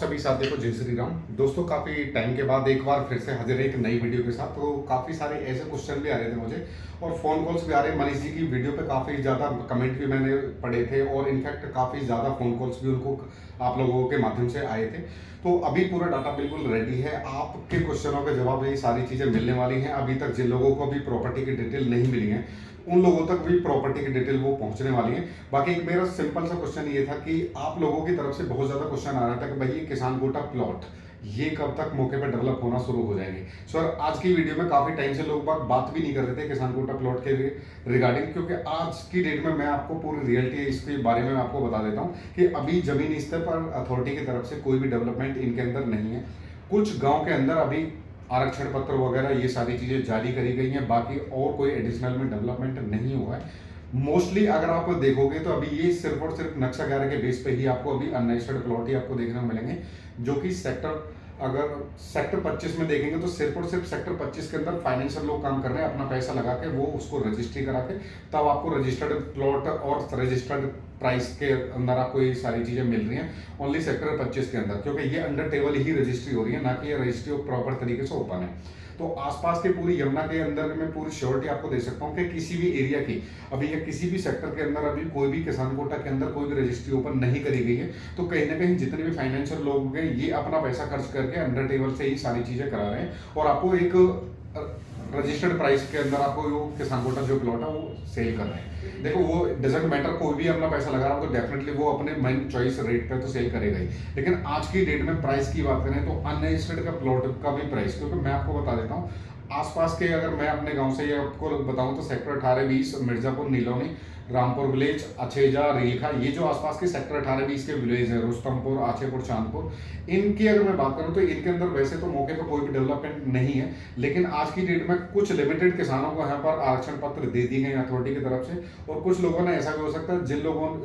सभी साथियों को जय श्री राम। दोस्तों, काफ़ी टाइम के बाद एक बार फिर से हाजिर है एक नई वीडियो के साथ। तो काफ़ी सारे ऐसे क्वेश्चन भी आ रहे थे मुझे और फ़ोन कॉल्स भी आ रहे हैं। मनीष जी की वीडियो पे काफ़ी ज़्यादा कमेंट भी मैंने पढ़े थे और इनफैक्ट काफ़ी ज़्यादा फ़ोन कॉल्स भी उनको आप लोगों के माध्यम से आए थे। तो अभी पूरा डाटा बिल्कुल रेडी है, आपके क्वेश्चनों के जवाब ये सारी चीज़ें मिलने वाली हैं। अभी तक जिन लोगों को भी प्रॉपर्टी की डिटेल नहीं मिली है उन लोगों तक भी प्रॉपर्टी की डिटेल वो पहुंचने वाली है। बाकी एक मेरा सिंपल सा क्वेश्चन ये था कि आप लोगों की तरफ से बहुत ज़्यादा क्वेश्चन आ रहा था कि भाई ये किसान कोटा प्लॉट ये कब तक मौके पर डेवलप होना शुरू हो जाएंगे। सर, आज की वीडियो में काफ़ी टाइम से लोग बात भी नहीं कर रहे थे किसान कोटा प्लॉट के रिगार्डिंग, क्योंकि आज की डेट में मैं आपको पूरी रियलिटी इसके बारे में आपको बता देता हूँ कि अभी जमीनी स्तर पर अथॉरिटी की तरफ से कोई भी डेवलपमेंट इनके अंदर नहीं है। कुछ गाँव के अंदर अभी आरक्षण पत्र वगैरह ये सारी चीज़ें जारी करी गई हैं, बाकी और कोई एडिशनल में डेवलपमेंट नहीं हुआ है। मोस्टली अगर आप देखोगे तो अभी ये सिर्फ और सिर्फ नक्शा 11 के बेस पे ही आपको अभी अनरजिस्टर्ड प्लॉट ही आपको देखने को मिलेंगे, जो कि अगर सेक्टर 25 में देखेंगे तो सिर्फ और सिर्फ सेक्टर 25 के अंदर फाइनेंशियल लोग काम कर रहे हैं, अपना पैसा लगा के वो उसको रजिस्ट्री करा के तब आपको रजिस्टर्ड प्लॉट और रजिस्टर्ड प्राइस के अंदर आपको ये सारी चीज़ें मिल रही हैं ओनली सेक्टर 25 के अंदर, क्योंकि ये अंडर टेबल ही रजिस्ट्री हो रही है, ना कि ये रजिस्ट्री प्रॉपर तरीके से ओपन है। तो आसपास के पूरी यमुना के अंदर में पूरी श्योरिटी आपको दे सकता हूँ कि किसी भी एरिया की अभी या किसी भी सेक्टर के अंदर अभी कोई भी किसान कोटा के अंदर कोई भी रजिस्ट्री ओपन नहीं करी गई है। तो कहीं ना कहीं जितने भी फाइनेंशियल लोग हैं ये अपना पैसा खर्च करके अंडर टेबल से ही सारी चीजें करा रहे हैं और आपको एक रजिस्टर्ड प्राइस के अंदर आपको वो किसान कोटा जो प्लॉट है वो सेल कर रहे हैं। देखो, वो डजेंट मैटर, कोई भी अपना पैसा लगा रहा हो तो डेफिनेटली वो अपने मन चॉइस रेट पे तो सेल करेगा ही। लेकिन आज की डेट में प्राइस की बात करें तो अनरजिस्टर्ड का प्लॉट का भी प्राइस, क्योंकि मैं आपको बता देता हूँ आसपास के, अगर मैं अपने गांव से ये आपको बताऊं तो सेक्टर 18-20 मिर्जापुर, नीलोनी, रामपुर विलेज, अछेजा, रेलखा, ये जो आसपास के सेक्टर 18-20 के विलेज है, रुस्तमपुर, आछेपुर, चांदपुर, इनकी अगर मैं बात करूं तो इनके अंदर वैसे तो मौके पर कोई भी डेवलपमेंट नहीं है। लेकिन आज की डेट में कुछ लिमिटेड किसानों को यहाँ पर आरक्षण पत्र दे दिए गए अथॉरिटी की तरफ से, और कुछ लोगों ने ऐसा भी हो सकता है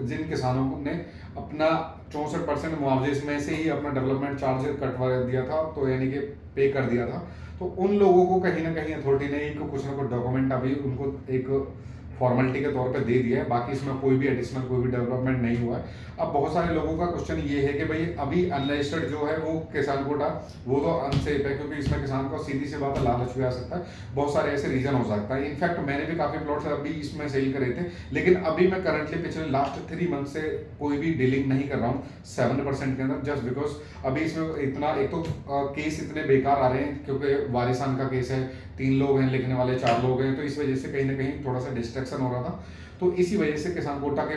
जिन किसानों ने अपना 64% मुआवजे में से ही अपना डेवलपमेंट चार्ज कटवा दिया था, तो यानी कि पे कर दिया था, तो उन लोगों को कहीं ना कहीं अथॉरिटी ने एक कुछ ना कुछ डॉक्यूमेंट अभी उनको एक फॉर्मेलिटी के तौर पे दे दिया है। बाकी इसमें कोई भी एडिशनल कोई भी डेवलपमेंट नहीं हुआ है। अब बहुत सारे लोगों का क्वेश्चन ये है कि भाई अभी अनरजिस्टर्ड जो है वो किसान कोटा वो तो अनसेफ है, क्योंकि इसमें किसान को सीधी सी बात है लालच भी आ सकता है, बहुत सारे ऐसे रीजन हो सकता है। इनफैक्ट मैंने भी काफी प्लॉट्स अभी इसमें सेल करे थे, लेकिन अभी मैं करंटली पिछले लास्ट 3 मंथ से कोई भी डीलिंग नहीं कर रहा हूँ 7% के अंदर, जस्ट बिकॉज अभी इसमें इतना एक तो केस इतने बेकार आ रहे हैं, क्योंकि वारिसान का केस है, 3 लोग हैं लिखने वाले, 4 लोग हैं, तो इस वजह से कहीं ना कहीं थोड़ा सा डिस्ट्रैक्शन हो रहा था। तो इसी वजह से किसान कोटा के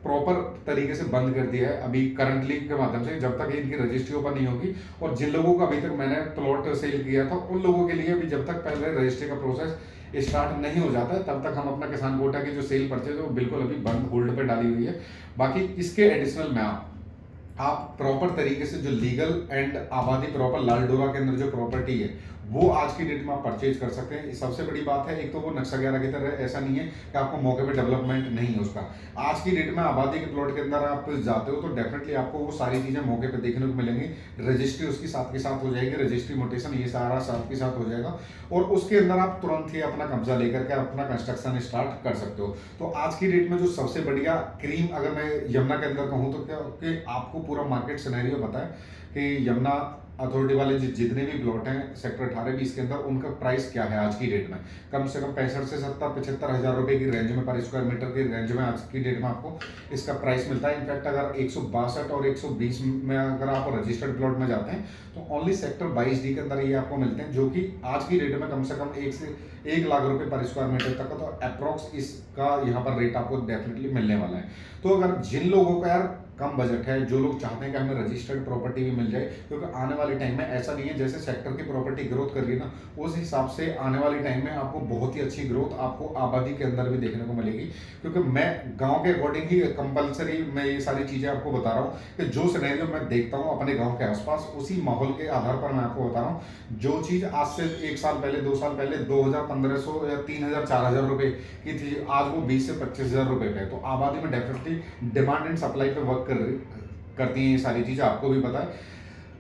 प्रॉपर तरीके से बंद कर दिया है अभी करंटली के माध्यम से, जब तक इनकी रजिस्ट्री ओपन नहीं होगी। और जिन लोगों को अभी तक मैंने प्लॉट सेल किया था उन लोगों के लिए अभी जब तक पहले रजिस्ट्री का प्रोसेस स्टार्ट नहीं हो जाता है तब तक हम अपना किसान कोटा की जो सेल परचेज है वो बिल्कुल अभी बंद होल्ड पे डाली हुई है। बाकी इसके एडिशनल में आप प्रॉपर तरीके से जो लीगल एंड आबादी प्रॉपर लालडोरा के अंदर जो प्रॉपर्टी है वो आज की डेट में आप परचेज कर सकते हैं। सबसे बड़ी बात है, एक तो वो नक्शा 11 की तरह ऐसा नहीं है कि आपको मौके पे डेवलपमेंट नहीं है उसका। आज की डेट में आबादी के प्लॉट के अंदर आप जाते हो तो डेफिनेटली आपको वो सारी चीजें मौके पे देखने को मिलेंगी। रजिस्ट्री उसकी साथ के साथ हो जाएगी, रजिस्ट्री मोटेशन ये सारा साथ के साथ हो जाएगा, और उसके अंदर आप तुरंत ही अपना कब्जा लेकर के अपना कंस्ट्रक्शन स्टार्ट कर सकते हो। तो आज की डेट में जो सबसे बढ़िया क्रीम अगर मैं यमुना के अंदर कहूँ तो क्या कि आपको पूरा मार्केट सिनेरियो पता है कि यमुना अथॉरिटी वाले जितने भी प्लॉट हैं सेक्टर 18-20 के अंदर उनका प्राइस क्या है आज की डेट में, कम से कम 65 से 75 हज़ार रुपए की रेंज में, पर स्क्वायर मीटर की रेंज में आज की डेट में आपको इसका प्राइस मिलता है। इनफैक्ट अगर 162 और 120 में अगर आप रजिस्टर्ड प्लॉट में जाते हैं तो ओनली सेक्टर 22D के अंदर ये आपको मिलते हैं, जो कि आज की डेट में कम से कम 1 से 1 लाख रुपए पर स्क्वायर मीटर तक का, तो अप्रोक्स इसका यहाँ पर रेट आपको डेफिनेटली मिलने वाला है। तो अगर जिन लोगों का यार कम बजट है, जो लोग चाहते हैं कि हमें रजिस्टर्ड प्रॉपर्टी भी मिल जाए, क्योंकि आने वाले टाइम में ऐसा नहीं है जैसे सेक्टर की प्रॉपर्टी ग्रोथ कर रही है ना, उस हिसाब से आने वाले टाइम में आपको बहुत ही अच्छी ग्रोथ आपको आबादी के अंदर भी देखने को मिलेगी। क्योंकि मैं गांव के अकॉर्डिंग ही कंपलसरी मैं ये सारी चीज़ें आपको बता रहा हूँ कि जो सिनेरियो मैं देखता हूँ अपने गाँव के आसपास उसी माहौल के आधार पर मैं आपको बता रहा हूँ। जो चीज़ आज से 1 साल पहले 2 साल पहले 2,000-1,500 या 3,000-4,000 रुपए की थी, आज वो 20 से 25,000 रुपए पे है। तो आबादी में डेफिनेटली डिमांड एंड सप्लाई पे वर्क करती हैं ये सारी चीज़ें, आपको भी पता है,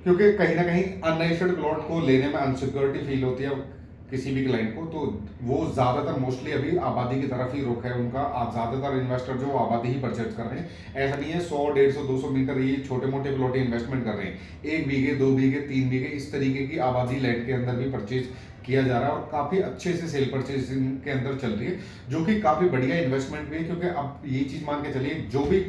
क्योंकि कहीं ना कहीं अनरजिस्टर्ड प्लॉट को लेने में अनसिक्योरिटी फील होती है। किसी भी क्लाइंट को, तो वो ज़्यादातर मोस्टली अभी आबादी की तरफ ही रुख है उनका। ज़्यादातर इन्वेस्टर जो आबादी ही परचेज कर रहे हैं। ऐसा नहीं है 100, 150, 200 मीटर ये छोटे मोटे प्लॉट इन्वेस्टमेंट कर रहे हैं। 1 बीघे, 2 बीघे, 3 बीघे इस तरीके की आबादी लैंड के अंदर भी परचेज किया जा रहा है, और काफ़ी अच्छे से सेल परचेज के अंदर चल रही है, जो कि काफ़ी बढ़िया इन्वेस्टमेंट भी है। क्योंकि अब ये चीज़ मान के चलिए, जो भी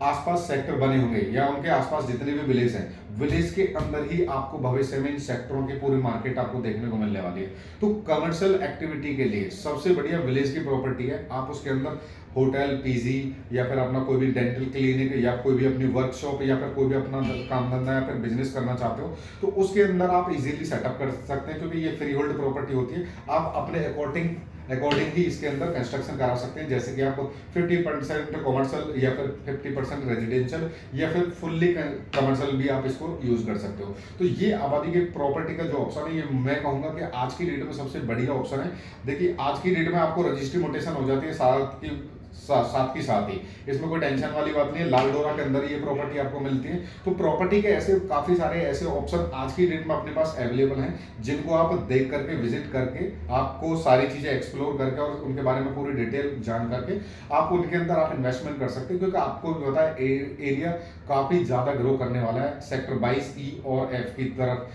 आसपास सेक्टर बने होंगे या उनके आसपास जितने भी विलेज हैं, विलेज के अंदर ही आपको भविष्य में इन सेक्टरों की पूरी मार्केट आपको देखने को मिलने वाली है। तो कमर्शियल एक्टिविटी के लिए सबसे बढ़िया विलेज की प्रॉपर्टी है। आप उसके अंदर होटल, पीजी या फिर अपना कोई भी डेंटल क्लिनिक या कोई भी अपनी वर्कशॉप या फिर कोई भी अपना काम धंधा या फिर बिजनेस करना चाहते हो, तो उसके अंदर आप इजीली सेटअप कर सकते हैं। क्योंकि ये फ्री होल्ड प्रॉपर्टी होती है, आप अपने अकॉर्डिंग ही इसके अंदर कंस्ट्रक्शन करा सकते हैं। जैसे कि आप 50% कमर्शियल या फिर 50% रेजिडेंशियल या फिर फुल्ली कमर्शियल भी आप इसको यूज कर सकते हो। तो ये आबादी के प्रॉपर्टी का जो ऑप्शन है, ये मैं कहूंगा कि आज की डेट में सबसे बढ़िया ऑप्शन है। देखिए आज की डेट में आपको रजिस्ट्री मोटेशन हो जाती है साथ की साथ ही, इसमें कोई टेंशन वाली बात नहीं है। लाल डोरा के अंदर ये प्रॉपर्टी आपको मिलती है। तो प्रॉपर्टी के ऐसे काफी सारे ऐसे ऑप्शन आज की डेट में अपने पास अवेलेबल हैं, जिनको आप देख करके विजिट करके आपको सारी चीजें एक्सप्लोर करके और उनके बारे में पूरी डिटेल जान करके आप उनके अंदर आप इन्वेस्टमेंट कर सकते हैं। क्योंकि आपको भी पता है एरिया काफी ज्यादा ग्रो करने वाला है। सेक्टर 22E और F की तरफ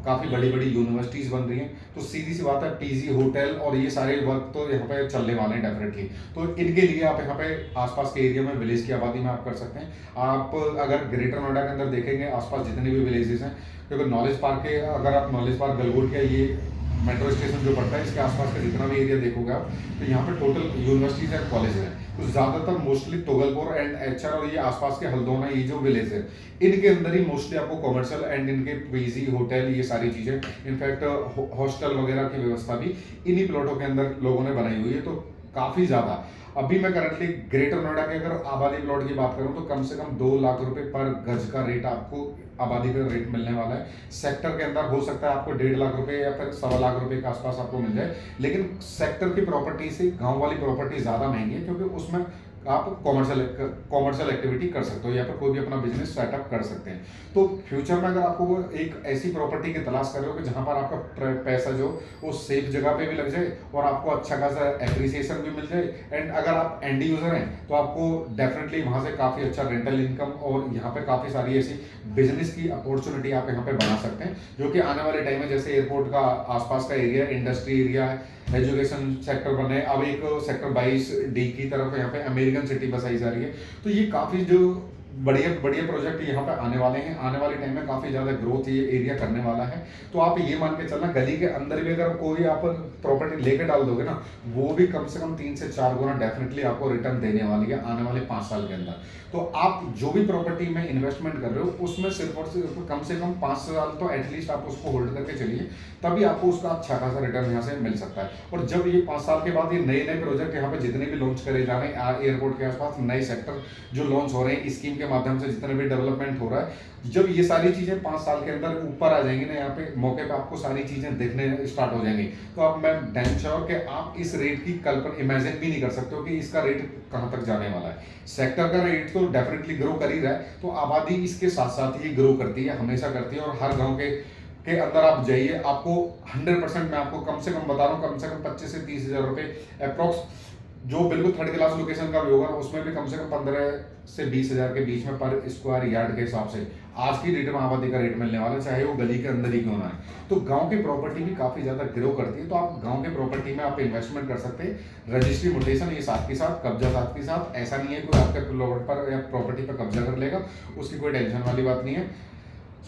काफी बड़ी बड़ी यूनिवर्सिटीज बन रही हैं, तो सीधी सी बात है पीजी, होटल और ये सारे वर्क तो यहाँ पे चलने वाले हैं डेफिनेटली। तो इनके लिए आप यहाँ पे आसपास के एरिया में विलेज की आबादी में आप कर सकते हैं। आप अगर ग्रेटर नोएडा के अंदर देखेंगे आसपास जितने भी विलेजेस हैं, क्योंकि नॉलेज पार्क के, अगर आप नॉलेज पार्क गलगोट के ये मेट्रो स्टेशन जो पड़ता है इसके आसपास का जितना भी एरिया देखोगे आप, तो यहाँ पे टोटल यूनिवर्सिटीज एंड कॉलेज है। तो ज्यादातर मोस्टली तोगलपुर एंड एचआर और ये आसपास के हल्द्वानी ये जो विलेज है, इनके अंदर ही मोस्टली आपको कमर्शियल एंड इनके पीजी, होटल, ये सारी चीजें, इनफैक्ट हॉस्टल वगैरह की व्यवस्था भी इन्हीं प्लॉटों के अंदर लोगों ने बनाई हुई है। तो काफी ज्यादा अभी मैं करंटली ग्रेटर नोएडा के अगर आबादी प्लॉट की बात करूं तो कम से कम 2 लाख रुपए पर गज का रेट आपको आबादी का रेट मिलने वाला है। सेक्टर के अंदर हो सकता है आपको 1.5 लाख रुपए या फिर 1.25 लाख रुपए के आसपास आपको मिल जाए। लेकिन सेक्टर की प्रॉपर्टी से गांव वाली प्रॉपर्टी ज्यादा महंगी है, क्योंकि उसमें आप कॉमर्शियल एक्टिविटी कर सकते हो या फिर कोई भी अपना बिजनेस सेटअप कर सकते हैं। तो फ्यूचर में अगर आपको वो एक ऐसी प्रॉपर्टी की तलाश कर रहे हो कि जहां पर आपका पैसा जो वो सेफ जगह पे भी लग जाए और आपको अच्छा खासा एप्रिसिएशन भी मिल जाए, एंड अगर आप एंड यूजर हैं तो आपको डेफिनेटली वहां से काफी अच्छा रेंटल इनकम और यहाँ पे काफी सारी ऐसी बिजनेस की अपॉर्चुनिटी आप यहाँ पे बना सकते हैं, जो कि आने वाले टाइम में जैसे एयरपोर्ट का आसपास का एरिया, इंडस्ट्री एरिया है, एजुकेशन सेक्टर बने, अब एक सेक्टर 22D की तरफ यहाँ पे अमेरिकन सिटी बसाई जा रही है। तो ये काफी जो बढ़िया बढ़िया प्रोजेक्ट यहाँ पे आने वाले हैं, आने वाले टाइम में काफी ज्यादा ग्रोथ ये एरिया करने वाला है। तो आप ये मान के चलना गली के अंदर भी अगर कोई आप प्रॉपर्टी लेके डाल दोगे ना, वो भी कम से कम 3 से 4 गुना डेफिनेटली आपको रिटर्न देने वाली है आने वाले 5 साल के अंदर। तो आप जो भी प्रॉपर्टी में इन्वेस्टमेंट कर रहे हो उसमें सिर्फ और सिर्फ कम से कम 5 साल तो एटलीस्ट आप उसको होल्ड करके चलिए, तभी आपको उसका अच्छा खासा रिटर्न यहाँ से मिल सकता है। और जब ये 5 साल के बाद ये नए नए प्रोजेक्ट यहाँ पे जितने भी लॉन्च करे जा रहे हैं, एयरपोर्ट के आसपास नए सेक्टर जो लॉन्च हो रहे हैं, स्कीम के माध्यम से जितने भी डेवलपमेंट हो रहा है, जब ये सारी चीजें 5 साल के अंदर ऊपर आ जाएंगी ना, यहाँ पे मौके पे आपको सारी चीजें दिखने स्टार्ट हो जाएंगी, तो अब मैं डैम श्योर कि आप इस रेट की कल्पना इमेजिन भी नहीं कर सकते हो कि इसका रेट कहां तक जाने वाला है। सेक्टर का रेट तो डेफिनेटली ग्रो कर ही रहा है, तो आबादी इसके साथ साथ ही ग्रो करती है, हमेशा करती है। और हर गांव के अंदर आप जाइए, आपको 100% मैं आपको कम से कम बता रहा हूँ, कम से कम 25 से 30 हजार रुपए अप्रोक्स, जो बिल्कुल थर्ड क्लास लोकेशन का भी होगा ना, उसमें भी कम से कम 15 से 20 हजार के बीच में पर स्क्वायर यार्ड के हिसाब से आज की डेट में आबादी का रेट मिलने वाला है, चाहे वो गली के अंदर ही क्यों ना है। तो गांव की प्रॉपर्टी भी काफी ज्यादा ग्रो करती है, तो आप गांव के प्रॉपर्टी में आप इन्वेस्टमेंट कर सकते हैं। रजिस्ट्री म्यूटेशन ये साथ के साथ, कब्जा साथ के साथ, ऐसा नहीं है कोई आपके प्लॉट पर या प्रॉपर्टी पर कब्जा कर लेगा, उसकी कोई टेंशन वाली बात नहीं है।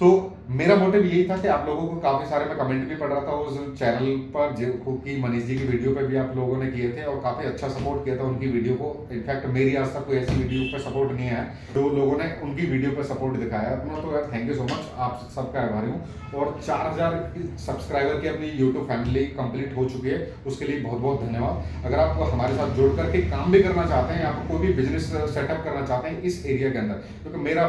सो मेरा मोटिव यही था कि आप लोगों को काफी सारे मैं कमेंट भी पढ़ रहा था उस चैनल पर जो कि मनीष जी की वीडियो पे भी आप लोगों ने किए थे और काफी अच्छा सपोर्ट किया था उनकी वीडियो को। इनफैक्ट मेरी आज तक कोई ऐसी वीडियो पे सपोर्ट नहीं आया, जो लोगों ने उनकी वीडियो पे सपोर्ट दिखाया अपना, तो यार थैंक यू सो मच, आप सबका आभारी हूँ। और 4000 सब्सक्राइबर की अपनी यूट्यूब फैमिली कंप्लीट हो चुकी है, उसके लिए बहुत बहुत धन्यवाद। अगर आप हमारे साथ जुड़ करके काम भी करना चाहते हैं या कोई भी बिजनेस सेटअप करना चाहते हैं इस एरिया के अंदर, क्योंकि मेरा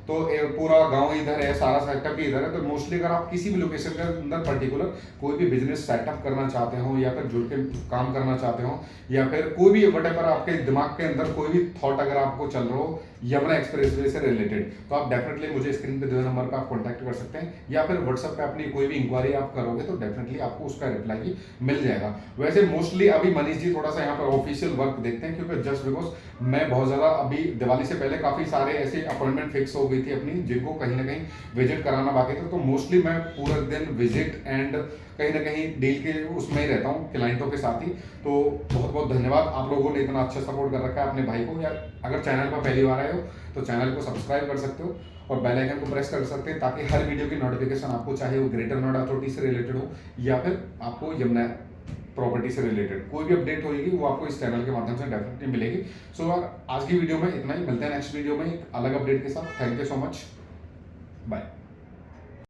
तो पूरा गांव इधर है, सारा सेटअप ही इधर है, तो मोस्टली अगर आप किसी भी लोकेशन के अंदर पर्टिकुलर कोई भी बिजनेस सेटअप करना चाहते हो या फिर जुड़ के काम करना चाहते हो या फिर कोई भी वटेवर आपके दिमाग के अंदर कोई भी थॉट अगर आपको चल रहा हो यमुना एक्सप्रेसवे से रिलेटेड, तो आप डेफिनेटली मुझे स्क्रीन पे दिए हुए नंबर पर आप कॉन्टैक्ट कर सकते हैं, या फिर व्हाट्सएप पे अपनी कोई भी इंक्वायरी आप करोगे तो डेफिनेटली आपको उसका रिप्लाई भी मिल जाएगा। वैसे मोस्टली अभी मनीष जी थोड़ा सा यहाँ पर ऑफिशियल वर्क देखते हैं, क्योंकि जस्ट बिकॉज मैं बहुत ज़्यादा अभी दिवाली से पहले काफ़ी सारे ऐसे अपॉइंटमेंट फिक्स हो गई थी अपनी, जिनको कहीं ना कहीं विजिट कराना बाकी था, तो मोस्टली मैं पूरा दिन विजिट एंड कहीं ना कहीं डील के उसमें ही रहता हूँ क्लाइंटों के साथ ही। तो बहुत बहुत धन्यवाद, आप लोगों ने इतना अच्छा सपोर्ट कर रखा है अपने भाई को। यार अगर चैनल पर पहली बार आए हो तो चैनल को सब्सक्राइब कर सकते हो और बेल आइकन को प्रेस कर सकते हैं, ताकि हर वीडियो की नोटिफिकेशन आपको, चाहे वो ग्रेटर नोएडा अथॉरिटी से रिलेटेड हो या फिर आपको यमुना प्रॉपर्टी से रिलेटेड कोई भी अपडेट होगी वो आपको इस चैनल के माध्यम से डेफिनेटली मिलेगी। सो आज की वीडियो में इतना ही, मिलते हैं नेक्स्ट वीडियो में एक अलग अपडेट के साथ। Thank you so much, bye.